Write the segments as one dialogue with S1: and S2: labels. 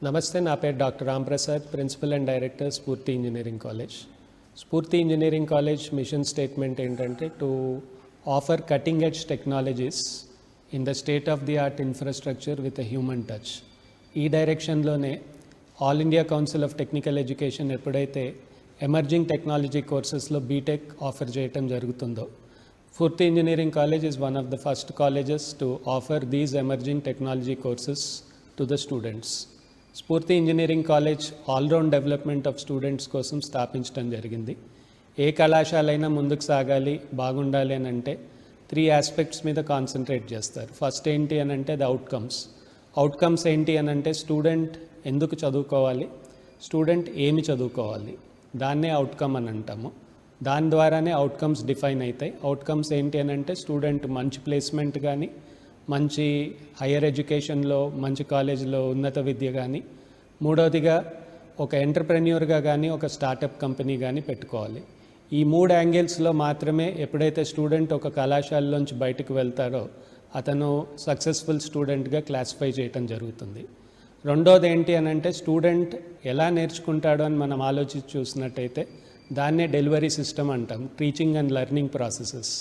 S1: నమస్తే, నా పేరు doctor Ram Prasad, principal and director Spoorthi engineering college. Spoorthi engineering college mission statement ఏంటంటే to offer cutting edge technologies in the state of the art infrastructure with a human touch. ఈ డైరెక్షన్లోనే all India council of technical education ఎప్పుడైతే emerging technology కోర్సెస్లో B Tech offer చేయటం జరుగుతుందో, Spoorthi engineering college is one of the first colleges to offer these emerging technology courses to the students. Spoorthi engineering college all round development of students కోసం స్థాపించడం జరిగింది. ఏ కళాశాల అయినా ముందుకు సాగాలి, బాగుండాలి అని అంటే 3 ఆస్పెక్ట్స్ మీద కాన్సన్ట్రేట్ చేస్తారు. ఫస్ట్ ఏంటి అని అంటే ద అవుట్కమ్స్ ఏంటి అని అంటే స్టూడెంట్ ఎందుకు చదువుకోవాలి, స్టూడెంట్ ఏమి చదువుకోవాలి, దాన్నే అవుట్కమ్ అని అంటాము. దాని ద్వారానే అవుట్కమ్స్ డిఫైన్ అవుతాయి. అవుట్కమ్స్ ఏంటి అని అంటే స్టూడెంట్ మంచి ప్లేస్మెంట్ కానీ, మంచి హయ్యర్ ఎడ్యుకేషన్లో, మంచి కాలేజీలో ఉన్నత విద్య కానీ, మూడవదిగా ఒక ఎంటర్ప్రెన్యూర్గా కానీ ఒక స్టార్టప్ కంపెనీ కానీ పెట్టుకోవాలి. ఈ 3 యాంగిల్స్లో మాత్రమే ఎప్పుడైతే స్టూడెంట్ ఒక కళాశాలలోంచి బయటకు వెళ్తారో అతను సక్సెస్ఫుల్ స్టూడెంట్గా క్లాసిఫై చేయటం జరుగుతుంది. రెండోది ఏంటి అని అంటే స్టూడెంట్ ఎలా నేర్చుకుంటాడో అని మనం ఆలోచించి చూసినట్టయితే దాన్నే డెలివరీ సిస్టమ్ అంటాం, టీచింగ్ అండ్ లెర్నింగ్ ప్రాసెసెస్.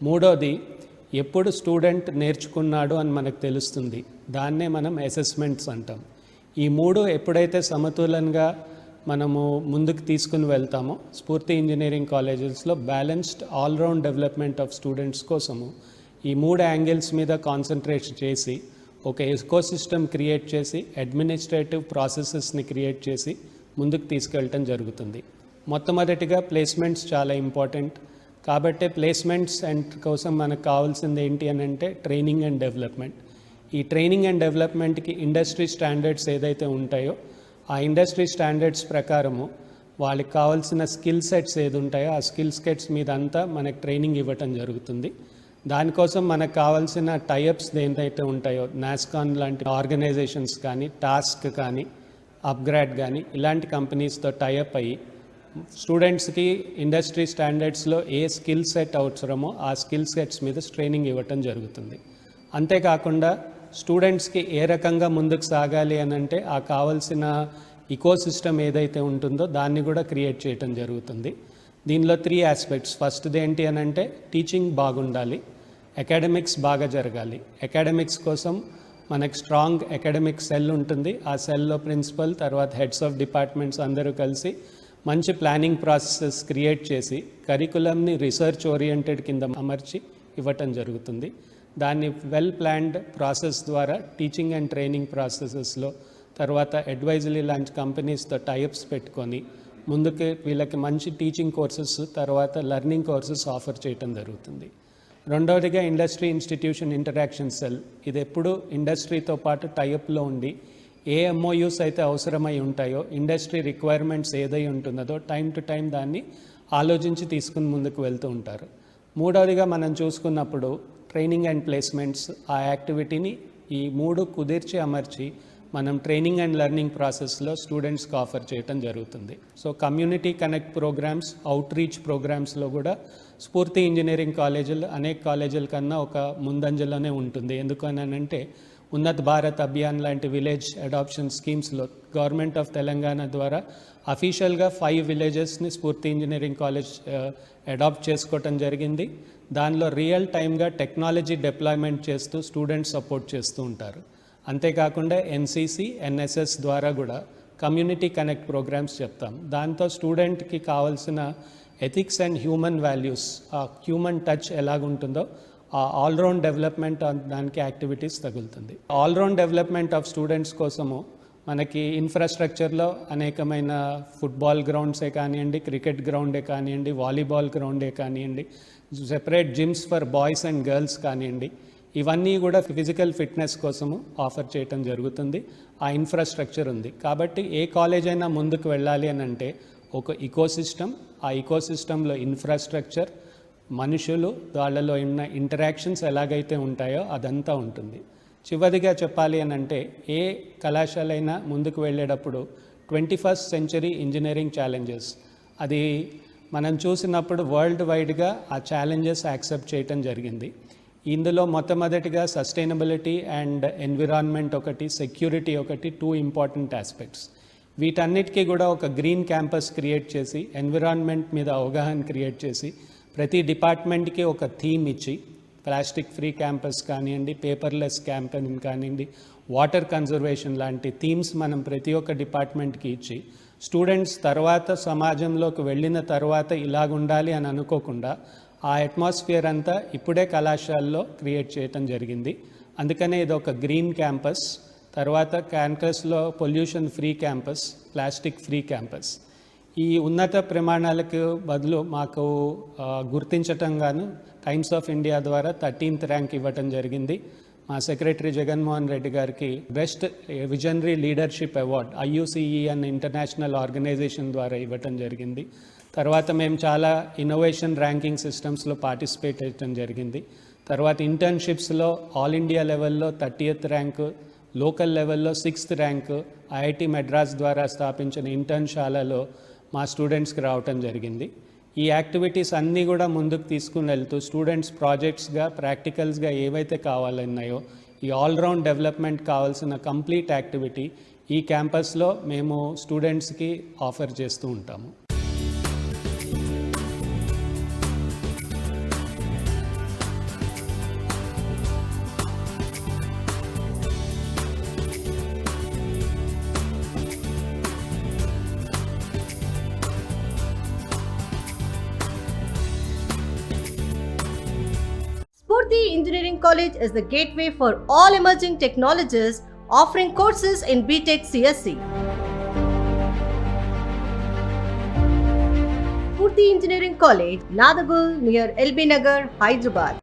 S1: మూడోది ఎప్పుడు స్టూడెంట్ నేర్చుకున్నాడు అని మనకు తెలుస్తుంది, దాన్నే మనం అసెస్మెంట్స్ అంటాం. ఈ 3 ఎప్పుడైతే సమతులంగా మనము ముందుకు తీసుకుని వెళ్తామో స్ఫూర్తి ఇంజనీరింగ్ కాలేజెస్లో balanced all round development of students కోసము ఈ 3 యాంగిల్స్ మీద కాన్సన్ట్రేట్ చేసి ఒక ఎకోసిస్టమ్ క్రియేట్ చేసి అడ్మినిస్ట్రేటివ్ ప్రాసెసెస్ని క్రియేట్ చేసి ముందుకు తీసుకెళ్ళటం జరుగుతుంది. మొట్టమొదటిగా ప్లేస్మెంట్స్ చాలా ఇంపార్టెంట్. కాబట్టి ప్లేస్మెంట్స్ అండ్ కోసం మనకు కావాల్సింది ఏంటి అని అంటే ట్రైనింగ్ అండ్ డెవలప్మెంట్. ఈ ట్రైనింగ్ అండ్ డెవలప్మెంట్కి ఇండస్ట్రీ స్టాండర్డ్స్ ఏదైతే ఉంటాయో ఆ ఇండస్ట్రీ స్టాండర్డ్స్ ప్రకారము వాళ్ళకి కావాల్సిన స్కిల్ సెట్స్ ఏది ఉంటాయో ఆ స్కిల్ సెట్స్ మీద అంతా మనకు ట్రైనింగ్ ఇవ్వటం జరుగుతుంది. దానికోసం మనకు కావాల్సిన టైఅప్స్ ఏదైతే ఉంటాయో నాస్కాన్ లాంటి ఆర్గనైజేషన్స్ కానీ, టాస్క్ కానీ, అప్గ్రేడ్ కానీ ఇలాంటి కంపెనీస్తో టైఅప్ అయ్యి స్టూడెంట్స్కి ఇండస్ట్రీ స్టాండర్డ్స్లో ఏ స్కిల్ సెట్ అవసరమో ఆ స్కిల్ సెట్స్ మీద ట్రైనింగ్ ఇవ్వటం జరుగుతుంది. అంతేకాకుండా స్టూడెంట్స్కి ఏ రకంగా ముందుకు సాగాలి అని అంటే ఆ కావాల్సిన ఇకోసిస్టమ్ ఏదైతే ఉంటుందో దాన్ని కూడా క్రియేట్ చేయటం జరుగుతుంది. దీనిలో 3 ఆస్పెక్ట్స్. ఫస్ట్ది ఏంటి అని అంటే టీచింగ్ బాగుండాలి, అకాడమిక్స్ బాగా జరగాలి. అకాడమిక్స్ కోసం మనకు స్ట్రాంగ్ అకాడమిక్ సెల్ ఉంటుంది. ఆ సెల్లో ప్రిన్సిపల్, తర్వాత హెడ్స్ ఆఫ్ డిపార్ట్మెంట్స్ అందరూ కలిసి మంచి ప్లానింగ్ ప్రాసెసెస్ క్రియేట్ చేసి కరికులంని రీసెర్చ్ ఓరియంటెడ్ కింద అమర్చి ఇవ్వటం జరుగుతుంది. దాన్ని వెల్ ప్లాన్డ్ ప్రాసెస్ ద్వారా టీచింగ్ అండ్ ట్రైనింగ్ ప్రాసెసెస్లో తర్వాత అడ్వైజరీ లాంటి కంపెనీస్తో టైఅప్స్ పెట్టుకొని ముందుకు వీళ్ళకి మంచి టీచింగ్ కోర్సెస్ తర్వాత లెర్నింగ్ కోర్సెస్ ఆఫర్ చేయటం జరుగుతుంది. రెండవదిగా ఇండస్ట్రీ ఇన్స్టిట్యూషన్ ఇంటరాక్షన్ సెల్. ఇది ఎప్పుడు ఇండస్ట్రీతో పాటు టైఅప్లో ఉండి ఏ ఎంఓయూస్ అయితే అవసరమై ఉంటాయో ఇండస్ట్రీ రిక్వైర్మెంట్స్ ఏదై ఉంటున్నదో టైం టు టైం దాన్ని ఆలోచించి తీసుకుని ముందుకు వెళ్తూ ఉంటారు. మూడవదిగా మనం చూసుకున్నప్పుడు ట్రైనింగ్ అండ్ ప్లేస్మెంట్స్, ఆ యాక్టివిటీని ఈ 3 కుదిర్చి అమర్చి మనం ట్రైనింగ్ అండ్ లెర్నింగ్ ప్రాసెస్లో స్టూడెంట్స్కి ఆఫర్ చేయటం జరుగుతుంది. So community connect programs, outreach ప్రోగ్రామ్స్లో కూడా స్ఫూర్తి ఇంజనీరింగ్ కాలేజీలు అనేక కాలేజీల కన్నా ఒక ముందంజలోనే ఉంటుంది. ఎందుకనంటే ఉన్నత్ భారత్ అభియాన్ లాంటి విలేజ్ అడాప్షన్ స్కీమ్స్లో గవర్నమెంట్ ఆఫ్ తెలంగాణ ద్వారా అఫీషియల్గా 5 విలేజెస్ని స్ఫూర్తి ఇంజనీరింగ్ కాలేజ్ అడాప్ట్ చేసుకోవటం జరిగింది. దానిలో రియల్ టైమ్గా టెక్నాలజీ డిప్లాయ్మెంట్ చేస్తూ స్టూడెంట్స్ సపోర్ట్ చేస్తూ ఉంటారు. అంతేకాకుండా ఎన్సీసీ, ఎన్ఎస్ఎస్ ద్వారా కూడా కమ్యూనిటీ కనెక్ట్ ప్రోగ్రామ్స్ చెప్తాం. దాంతో స్టూడెంట్కి కావాల్సిన ఎథిక్స్ అండ్ హ్యూమన్ వాల్యూస్, ఆ హ్యూమన్ టచ్ ఎలాగుంటుందో ఆ ఆల్రౌండ్ డెవలప్మెంట్ దానికి యాక్టివిటీస్ తగులుతుంది. ఆల్రౌండ్ డెవలప్మెంట్ ఆఫ్ స్టూడెంట్స్ కోసము మనకి ఇన్ఫ్రాస్ట్రక్చర్లో అనేకమైన ఫుట్బాల్ గ్రౌండ్సే కానివ్వండి, క్రికెట్ గ్రౌండే కానివ్వండి, వాలీబాల్ గ్రౌండే కానివ్వండి, separate gyms for boys and girls కానివ్వండి, ఇవన్నీ కూడా ఫిజికల్ ఫిట్నెస్ కోసము ఆఫర్ చేయటం జరుగుతుంది. ఆ ఇన్ఫ్రాస్ట్రక్చర్ ఉంది. కాబట్టి ఏ కాలేజ్ అయినా ముందుకు వెళ్ళాలి అని అంటే ఒక ఇకోసిస్టమ్, ఆ ఇకోసిస్టంలో ఇన్ఫ్రాస్ట్రక్చర్, మనుషులు, వాళ్ళలో ఉన్న ఇంటరాక్షన్స్ ఎలాగైతే ఉంటాయో అదంతా ఉంటుంది. చివరిగా చెప్పాలి అని అంటే ఏ కళాశాల అయినా ముందుకు వెళ్ళేటప్పుడు 21st సెంచరీ ఇంజనీరింగ్ ఛాలెంజెస్ అది మనం చూసినప్పుడు వరల్డ్ వైడ్గా ఆ ఛాలెంజెస్ యాక్సెప్ట్ చేయటం జరిగింది. ఇందులో మొట్టమొదటిగా సస్టైనబిలిటీ అండ్ ఎన్విరాన్మెంట్ ఒకటి, సెక్యూరిటీ ఒకటి, 2 ఇంపార్టెంట్ ఆస్పెక్ట్స్. వీటన్నిటికీ కూడా ఒక గ్రీన్ క్యాంపస్ క్రియేట్ చేసి, ఎన్విరాన్మెంట్ మీద అవగాహన క్రియేట్ చేసి, ప్రతి డిపార్ట్మెంట్కి ఒక థీమ్ ఇచ్చి, ప్లాస్టిక్ ఫ్రీ క్యాంపస్ కానివ్వండి, పేపర్లెస్ క్యాంపెయిన్ కానివ్వండి, వాటర్ కన్జర్వేషన్ లాంటి థీమ్స్ మనం ప్రతి ఒక్క డిపార్ట్మెంట్కి ఇచ్చి, స్టూడెంట్స్ తర్వాత సమాజంలోకి వెళ్ళిన తర్వాత ఇలాగుండాలి అని అనుకోకుండా ఆ అట్మాస్ఫియర్ అంతా ఇప్పుడే కళాశాలలో క్రియేట్ చేయటం జరిగింది. అందుకనే ఇది ఒక గ్రీన్ క్యాంపస్, తర్వాత క్యాంపస్లో pollution free campus, plastic free campus. ఈ ఉన్నత ప్రమాణాలకు బదులు మాకు గుర్తించటంగాను టైమ్స్ ఆఫ్ ఇండియా ద్వారా 13th ర్యాంక్ ఇవ్వటం జరిగింది. మా సెక్రటరీ జగన్మోహన్ రెడ్డి గారికి best visionary leadership award IUCE అనే ఇంటర్నేషనల్ ఆర్గనైజేషన్ ద్వారా ఇవ్వటం జరిగింది. తర్వాత మేము చాలా ఇన్నోవేషన్ ర్యాంకింగ్ సిస్టమ్స్లో పార్టిసిపేట్ చేయడం జరిగింది. తర్వాత ఇంటర్న్షిప్స్లో ఆల్ ఇండియా లెవెల్లో 30th ర్యాంకు, లోకల్ లెవెల్లో 6th ర్యాంకు IIT మెడ్రాస్ ద్వారా స్థాపించిన ఇంటర్న్శాలలో మా స్టూడెంట్స్కి రావటం జరిగింది. ఈ యాక్టివిటీస్ అన్నీ కూడా ముందుకు తీసుకుని వెళ్తూ స్టూడెంట్స్ ప్రాజెక్ట్స్గా, ప్రాక్టికల్స్గా ఏవైతే కావాలన్నాయో ఈ ఆల్రౌండ్ డెవలప్మెంట్ కావాల్సిన కంప్లీట్ యాక్టివిటీ ఈ క్యాంపస్లో మేము స్టూడెంట్స్కి ఆఫర్ చేస్తూ ఉంటాము.
S2: Spurti Engineering College is the gateway for all emerging technologies, offering courses in BTech CSC. Spurti Engineering College, Nadagul near LB Nagar, Hyderabad.